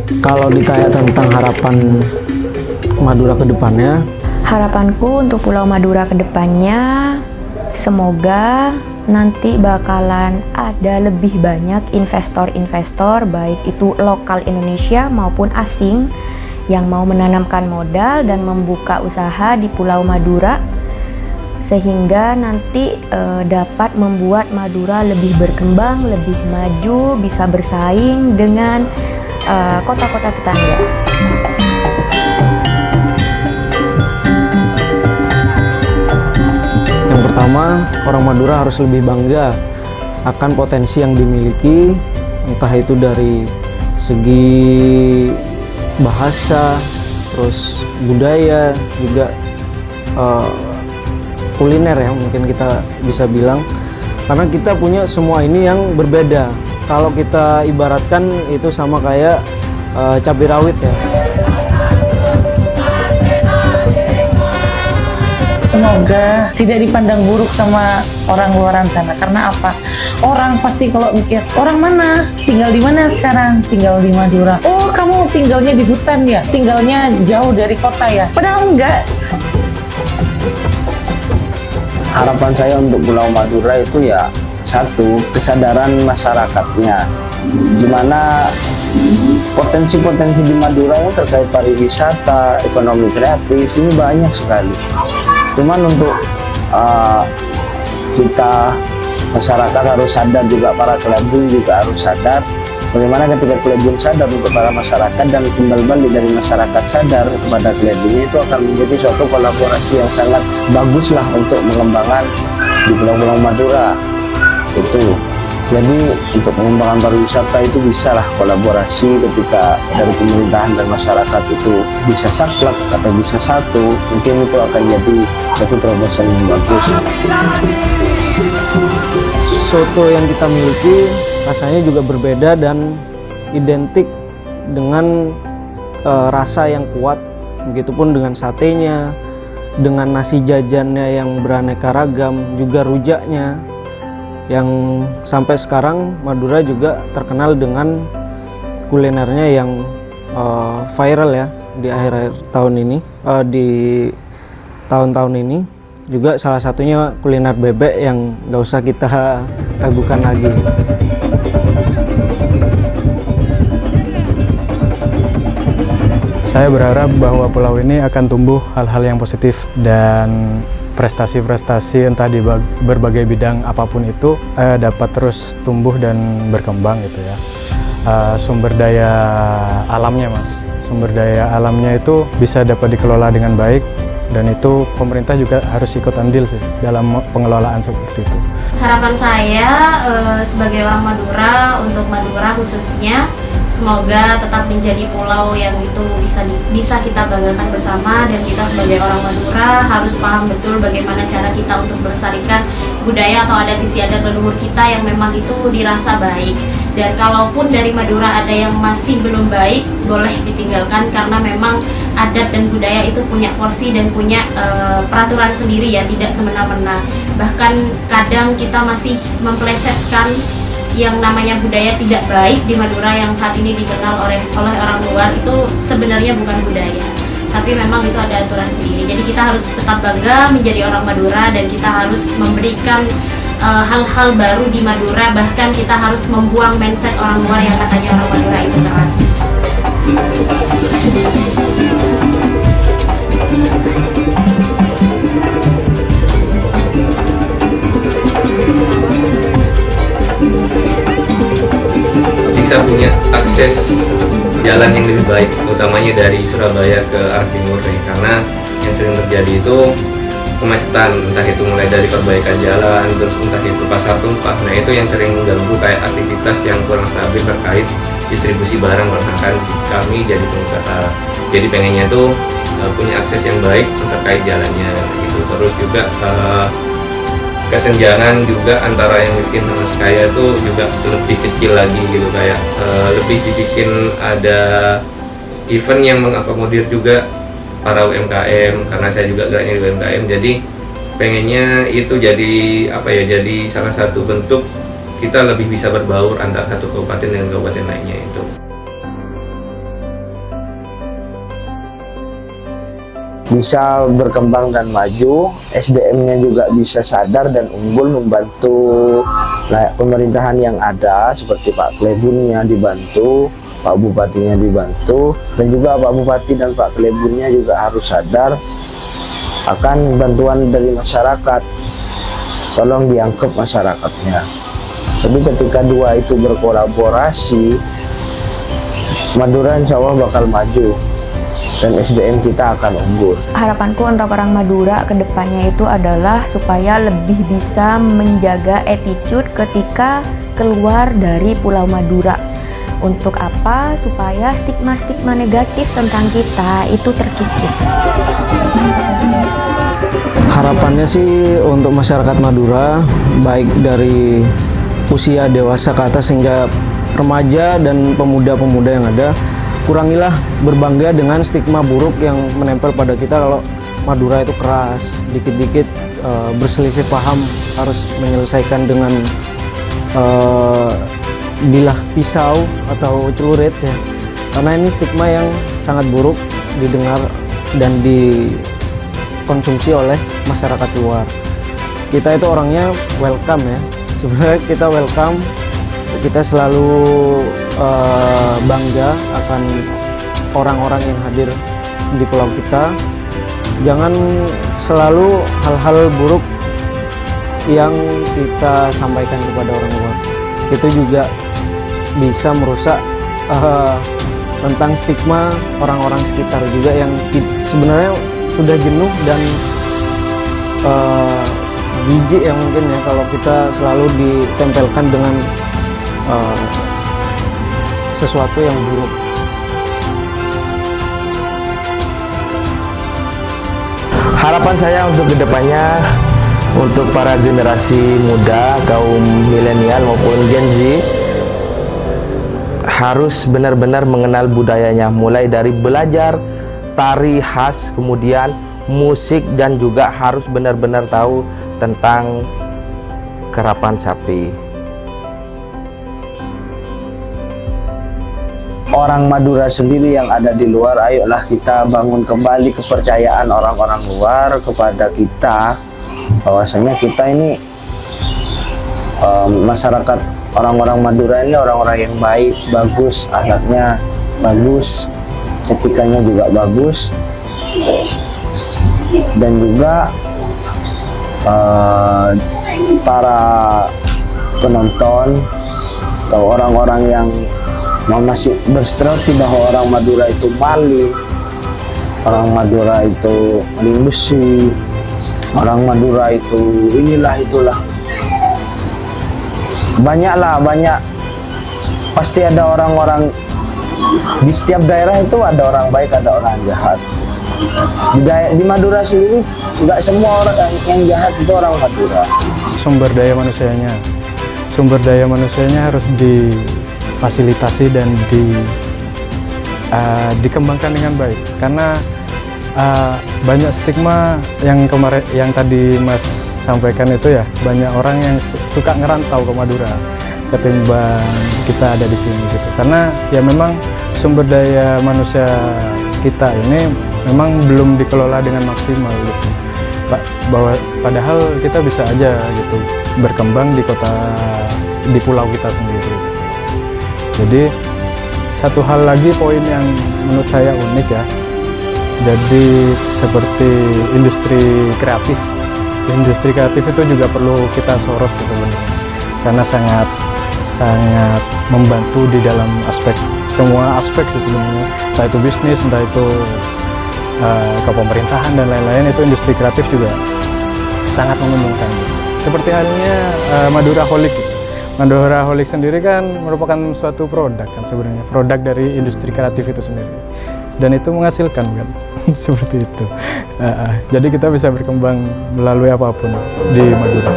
Kalau ditanya tentang harapan Madura ke depannya, harapanku untuk Pulau Madura ke depannya, semoga nanti bakalan ada lebih banyak investor-investor, baik itu lokal Indonesia maupun asing, yang mau menanamkan modal dan membuka usaha di Pulau Madura, sehingga nanti dapat membuat Madura lebih berkembang, lebih maju, bisa bersaing dengan kota-kota tetangga. yang pertama, orang Madura harus lebih bangga akan potensi yang dimiliki, entah itu dari segi bahasa, terus budaya, juga kuliner ya, mungkin kita bisa bilang, karena kita punya semua ini yang berbeda. Kalau kita ibaratkan itu sama kayak cabai rawit ya. Semoga tidak dipandang buruk sama orang luaran sana. Karena apa? Orang pasti kalau mikir, orang mana? Tinggal di mana sekarang? Tinggal di Madura. Oh, kamu tinggalnya di hutan ya? Tinggalnya jauh dari kota ya? Padahal enggak. Harapan saya untuk Pulau Madura itu ya satu, kesadaran masyarakatnya, dimana potensi-potensi di Madura yang terkait pariwisata, ekonomi kreatif ini banyak sekali. Cuman untuk kita masyarakat harus sadar, juga para kelebun juga harus sadar. Bagaimana ketika kelebun sadar untuk para masyarakat dan timbal balik dari masyarakat sadar kepada kelebunnya, itu akan menjadi suatu kolaborasi yang sangat bagus lah untuk mengembangkan di Pulau Madura. Itu jadi untuk pengembangan pariwisata itu bisalah kolaborasi ketika dari pemerintahan dan masyarakat itu bisa saklek atau bisa satu, mungkin itu akan jadi satu terobosan yang bagus. Soto yang kita miliki rasanya juga berbeda dan identik dengan rasa yang kuat, begitupun dengan satenya, dengan nasi jajannya yang beraneka ragam, juga rujaknya yang sampai sekarang Madura juga terkenal dengan kulinernya yang viral ya di akhir-akhir tahun ini, di tahun-tahun ini juga salah satunya kuliner bebek yang nggak usah kita ragukan lagi. Saya berharap bahwa pulau ini akan tumbuh hal-hal yang positif dan prestasi-prestasi entah di berbagai bidang apapun itu dapat terus tumbuh dan berkembang gitu ya. Sumber daya alamnya Mas, sumber daya alamnya itu bisa dapat dikelola dengan baik, dan itu pemerintah juga harus ikut andil sih dalam pengelolaan seperti itu. Harapan saya sebagai orang Madura, untuk Madura khususnya, semoga tetap menjadi pulau yang itu bisa kita banggakan bersama, dan kita sebagai orang Madura harus paham betul bagaimana cara kita untuk melestarikan budaya atau adat istiadat leluhur kita yang memang itu dirasa baik. Dan kalaupun dari Madura ada yang masih belum baik, boleh ditinggalkan, karena memang adat dan budaya itu punya porsi dan punya peraturan sendiri ya, tidak semena-mena. Bahkan kadang kita masih memplesetkan yang namanya budaya tidak baik di Madura yang saat ini dikenal oleh orang luar, itu sebenarnya bukan budaya, tapi memang itu ada aturan sendiri. Jadi kita harus tetap bangga menjadi orang Madura, dan kita harus memberikan hal-hal baru di Madura. Bahkan kita harus membuang mindset orang luar yang katanya orang Madura itu keras. Bisa punya akses jalan yang lebih baik, utamanya dari Surabaya ke arah timur nih, karena yang sering terjadi itu kemacetan, entah itu mulai dari perbaikan jalan, terus entah itu pasar tumpah. Nah, itu yang sering mengganggu kayak aktivitas yang kurang stabil terkait distribusi barang menggunakan kami jadi pengusaha. Jadi pengennya tuh punya akses yang baik terkait jalannya gitu. Terus juga kesenjangan juga antara yang miskin sama kaya itu juga lebih kecil lagi gitu, kayak lebih dibikin ada event yang mengakomodir juga para UMKM, karena saya juga geraknya di UMKM. Jadi pengennya itu jadi apa ya, jadi salah satu bentuk kita lebih bisa berbaur antara satu kabupaten dengan kabupaten lainnya itu. bisa berkembang dan maju, SDM-nya juga bisa sadar dan unggul membantu pemerintahan yang ada, seperti Pak Klebunnya dibantu, Pak Bupatinya dibantu, dan juga Pak Bupati dan Pak Klebunnya juga harus sadar akan bantuan dari masyarakat. Tolong dianggap masyarakatnya. Jadi ketika dua itu berkolaborasi, Madura insya Allah bakal maju dan SDM kita akan unggul. Harapanku untuk orang Madura ke depannya itu adalah supaya lebih bisa menjaga attitude ketika keluar dari Pulau Madura. Untuk apa? Supaya stigma-stigma negatif tentang kita itu terkikis. Harapannya sih untuk masyarakat Madura, baik dari usia dewasa ke atas hingga remaja dan pemuda-pemuda yang ada, kurangilah berbangga dengan stigma buruk yang menempel pada kita kalau Madura itu keras, dikit-dikit berselisih paham harus menyelesaikan dengan bilah pisau atau celurit ya. Karena ini stigma yang sangat buruk didengar dan dikonsumsi oleh masyarakat luar. Kita itu orangnya welcome ya. Sebenarnya kita welcome, kita selalu bangga akan orang-orang yang hadir di pulau kita. Jangan selalu hal-hal buruk yang kita sampaikan kepada orang luar. Itu juga bisa merusak tentang stigma orang-orang sekitar juga yang sebenarnya sudah jenuh dan jijik ya mungkin ya kalau kita selalu ditempelkan dengan sesuatu yang buruk. Harapan saya untuk kedepannya, untuk para generasi muda, kaum milenial maupun Gen Z, harus benar-benar mengenal budayanya, mulai dari belajar tari khas, kemudian musik, dan juga harus benar-benar tahu tentang kerapan sapi. Orang Madura sendiri yang ada di luar, ayolah kita bangun kembali kepercayaan orang-orang luar kepada kita, bahwasanya kita ini masyarakat orang-orang Madura ini orang-orang yang baik, bagus, akhlaknya bagus, etikanya juga bagus, dan juga para penonton atau orang-orang yang masih berstereotip bahwa orang Madura itu maling, orang Madura itu maling besi, orang Madura itu inilah itulah. Banyak pasti ada orang-orang di setiap daerah itu, ada orang baik, ada orang jahat. Di Madura sendiri nggak semua orang yang jahat itu orang Madura. Sumber daya manusianya harus difasilitasi dan dikembangkan dengan baik, karena banyak stigma yang tadi Mas sampaikan itu ya, banyak orang yang suka ngerantau ke Madura ketimbang kita ada di sini gitu. Karena ya memang sumber daya manusia kita ini memang belum dikelola dengan maksimal gitu. Padahal kita bisa aja gitu berkembang di pulau kita sendiri. Jadi satu hal lagi, poin yang menurut saya unik ya, jadi seperti industri kreatif itu juga perlu kita sorot sebenarnya, karena sangat membantu di dalam semua aspek sih sebenarnya, entah itu bisnis, entah itu kepemerintahan dan lain-lain. Itu industri kreatif juga sangat menguntungkan. Seperti halnya Maduraholic. Maduraholic sendiri kan merupakan suatu produk kan sebenarnya, produk dari industri kreatif itu sendiri, dan itu menghasilkan kan. Seperti itu. Jadi kita bisa berkembang melalui apapun di Madura.